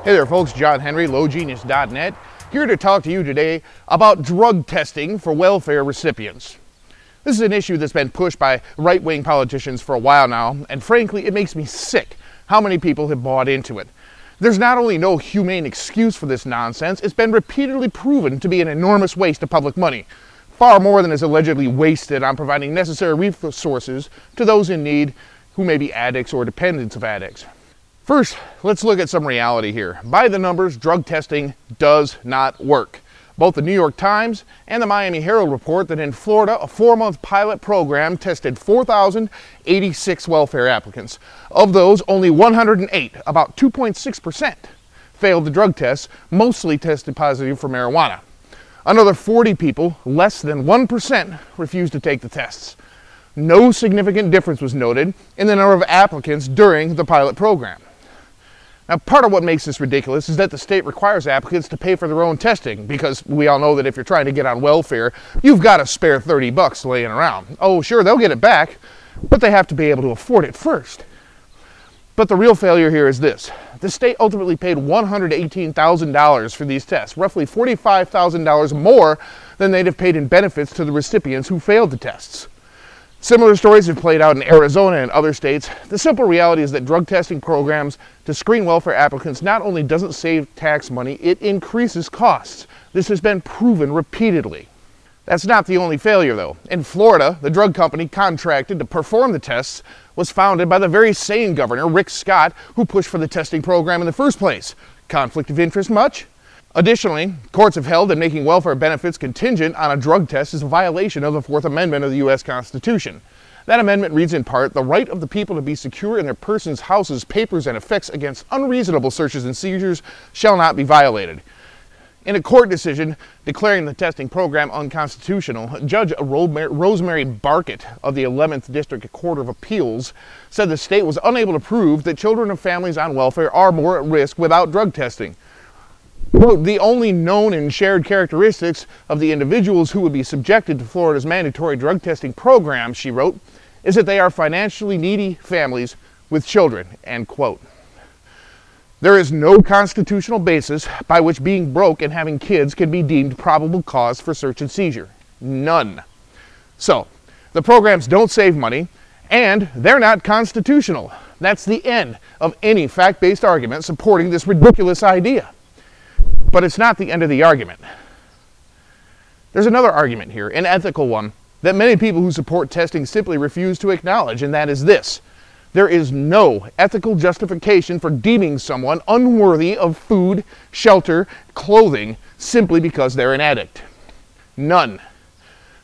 Hey there folks, John Henry, lowgenius.net, here to talk to you today about drug testing for welfare recipients. This is an issue that's been pushed by right-wing politicians for a while now, and frankly, it makes me sick how many people have bought into it. There's not only no humane excuse for this nonsense, it's been repeatedly proven to be an enormous waste of public money, far more than is allegedly wasted on providing necessary resources to those in need who may be addicts or dependents of addicts. First, let's look at some reality here. By the numbers, drug testing does not work. Both the New York Times and the Miami Herald report that in Florida, a 4-month pilot program tested 4,086 welfare applicants. Of those, only 108, about 2.6%, failed the drug tests, mostly tested positive for marijuana. Another 40 people, less than 1%, refused to take the tests. No significant difference was noted in the number of applicants during the pilot program. Now, part of what makes this ridiculous is that the state requires applicants to pay for their own testing, because we all know that if you're trying to get on welfare, you've got a spare 30 bucks laying around. Oh, sure, they'll get it back, but they have to be able to afford it first. But the real failure here is this. The state ultimately paid $118,000 for these tests, roughly $45,000 more than they'd have paid in benefits to the recipients who failed the tests. Similar stories have played out in Arizona and other states. The simple reality is that drug testing programs to screen welfare applicants not only doesn't save tax money, it increases costs. This has been proven repeatedly. That's not the only failure though. In Florida, the drug company contracted to perform the tests was founded by the very same governor, Rick Scott, who pushed for the testing program in the first place. Conflict of interest much? Additionally, courts have held that making welfare benefits contingent on a drug test is a violation of the Fourth Amendment of the U.S. Constitution. That amendment reads in part, "The right of the people to be secure in their persons, houses, papers, and effects against unreasonable searches and seizures shall not be violated." In a court decision declaring the testing program unconstitutional, Judge Rosemary Barkett of the 11th District Court of Appeals said the state was unable to prove that children of families on welfare are more at risk without drug testing. Quote, "The only known and shared characteristics of the individuals who would be subjected to Florida's mandatory drug testing program," she wrote, "is that they are financially needy families with children," end quote. There is no constitutional basis by which being broke and having kids can be deemed probable cause for search and seizure. None. So, the programs don't save money, and they're not constitutional. That's the end of any fact-based argument supporting this ridiculous idea. But it's not the end of the argument. There's another argument here, an ethical one, that many people who support testing simply refuse to acknowledge, and that is this. There is no ethical justification for deeming someone unworthy of food, shelter, clothing, simply because they're an addict. None.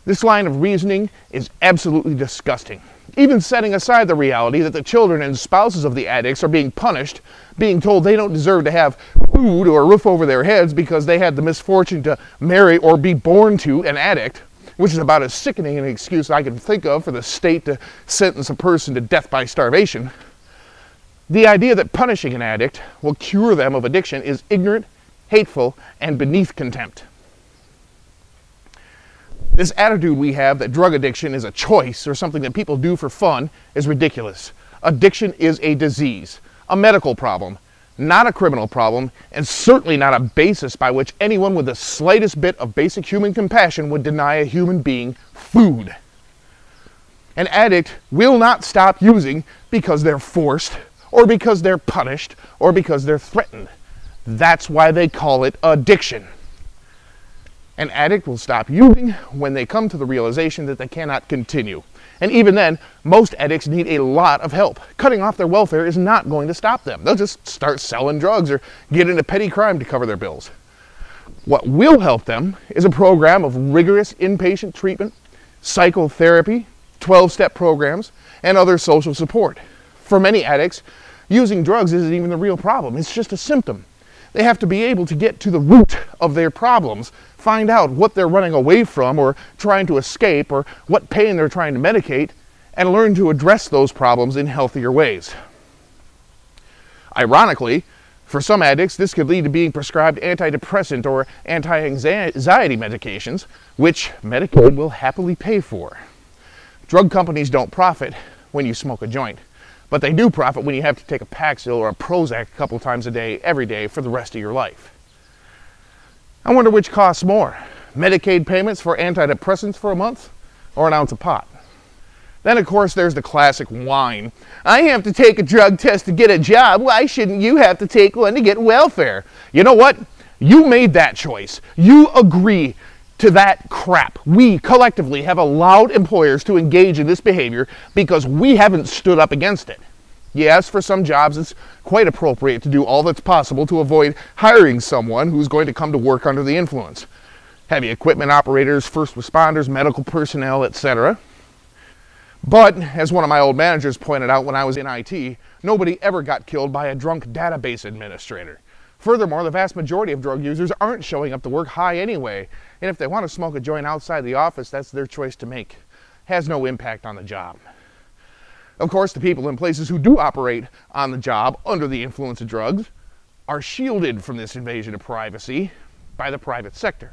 This line of reasoning is absolutely disgusting. Even setting aside the reality that the children and spouses of the addicts are being punished, being told they don't deserve to have food or a roof over their heads because they had the misfortune to marry or be born to an addict, which is about as sickening an excuse I can think of for the state to sentence a person to death by starvation. The idea that punishing an addict will cure them of addiction is ignorant, hateful, and beneath contempt. This attitude we have that drug addiction is a choice or something that people do for fun is ridiculous. Addiction is a disease, a medical problem, not a criminal problem, and certainly not a basis by which anyone with the slightest bit of basic human compassion would deny a human being food. An addict will not stop using because they're forced, or because they're punished, or because they're threatened. That's why they call it addiction. An addict will stop using when they come to the realization that they cannot continue. And even then, most addicts need a lot of help. Cutting off their welfare is not going to stop them. They'll just start selling drugs or get into petty crime to cover their bills. What will help them is a program of rigorous inpatient treatment, psychotherapy, 12-step programs, and other social support. For many addicts, using drugs isn't even the real problem. It's just a symptom. They have to be able to get to the root of their problems, find out what they're running away from or trying to escape or what pain they're trying to medicate, and learn to address those problems in healthier ways. Ironically, for some addicts, this could lead to being prescribed antidepressant or anti-anxiety medications, which Medicaid will happily pay for. Drug companies don't profit when you smoke a joint, But they do profit when you have to take a Paxil or a Prozac a couple times a day, every day, for the rest of your life. I wonder which costs more, Medicaid payments for antidepressants for a month, or an ounce of pot. Then, of course, there's the classic whine. I have to take a drug test to get a job. Why shouldn't you have to take one to get welfare? You know what? You made that choice. You agree to that crap. We collectively have allowed employers to engage in this behavior because we haven't stood up against it. Yes, for some jobs it's quite appropriate to do all that's possible to avoid hiring someone who's going to come to work under the influence. Heavy equipment operators, first responders, medical personnel, etc. But, as one of my old managers pointed out when I was in IT, nobody ever got killed by a drunk database administrator. Furthermore, the vast majority of drug users aren't showing up to work high anyway, and if they want to smoke a joint outside the office, that's their choice to make. It has no impact on the job. Of course, the people in places who do operate on the job under the influence of drugs are shielded from this invasion of privacy by the private sector.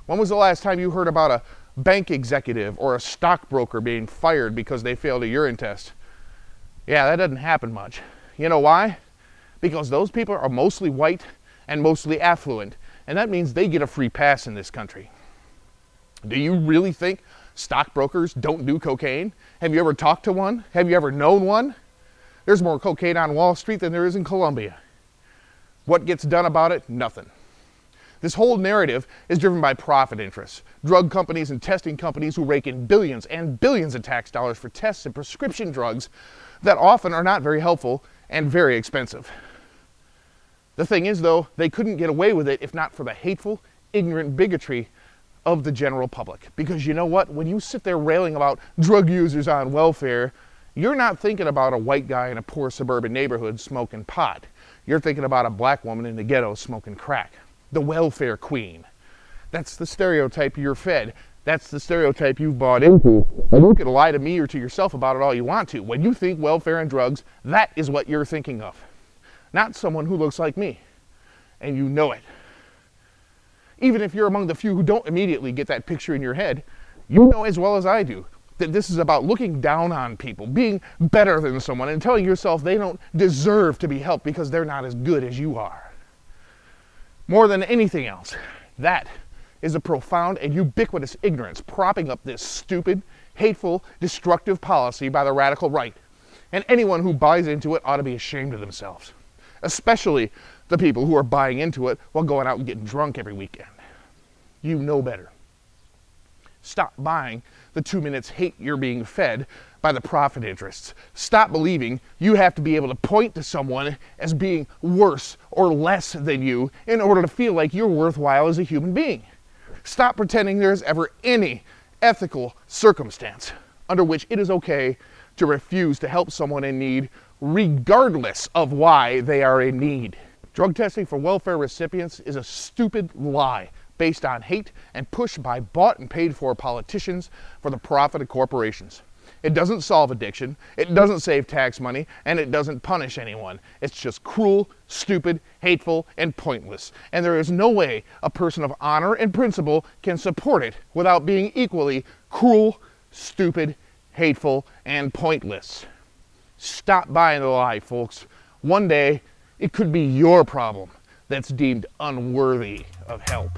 When was the last time you heard about a bank executive or a stockbroker being fired because they failed a urine test? Yeah, that doesn't happen much. You know why? Because those people are mostly white and mostly affluent, and that means they get a free pass in this country. Do you really think stockbrokers don't do cocaine? Have you ever talked to one? Have you ever known one? There's more cocaine on Wall Street than there is in Colombia. What gets done about it? Nothing. This whole narrative is driven by profit interests. Drug companies and testing companies who rake in billions and billions of tax dollars for tests and prescription drugs that often are not very helpful and very expensive. The thing is, though, they couldn't get away with it if not for the hateful, ignorant bigotry of the general public. Because you know what? When you sit there railing about drug users on welfare, you're not thinking about a white guy in a poor suburban neighborhood smoking pot. You're thinking about a black woman in the ghetto smoking crack. The welfare queen. That's the stereotype you're fed. That's the stereotype you've bought into. And you can lie to me or to yourself about it all you want to. When you think welfare and drugs, that is what you're thinking of. Not someone who looks like me. And you know it. Even if you're among the few who don't immediately get that picture in your head, you know as well as I do that this is about looking down on people, being better than someone, and telling yourself they don't deserve to be helped because they're not as good as you are. More than anything else, that is a profound and ubiquitous ignorance propping up this stupid, hateful, destructive policy by the radical right. And anyone who buys into it ought to be ashamed of themselves. Especially the people who are buying into it while going out and getting drunk every weekend. You know better. Stop buying the 2 minutes hate you're being fed by the profit interests. Stop believing you have to be able to point to someone as being worse or less than you in order to feel like you're worthwhile as a human being. Stop pretending there's ever any ethical circumstance under which it is okay to refuse to help someone in need regardless of why they are in need. Drug testing for welfare recipients is a stupid lie based on hate and pushed by bought and paid for politicians for the profit of corporations. It doesn't solve addiction, it doesn't save tax money, and it doesn't punish anyone. It's just cruel, stupid, hateful, and pointless. And there is no way a person of honor and principle can support it without being equally cruel, stupid, hateful, and pointless. Stop buying the lie, folks. One day, it could be your problem that's deemed unworthy of help.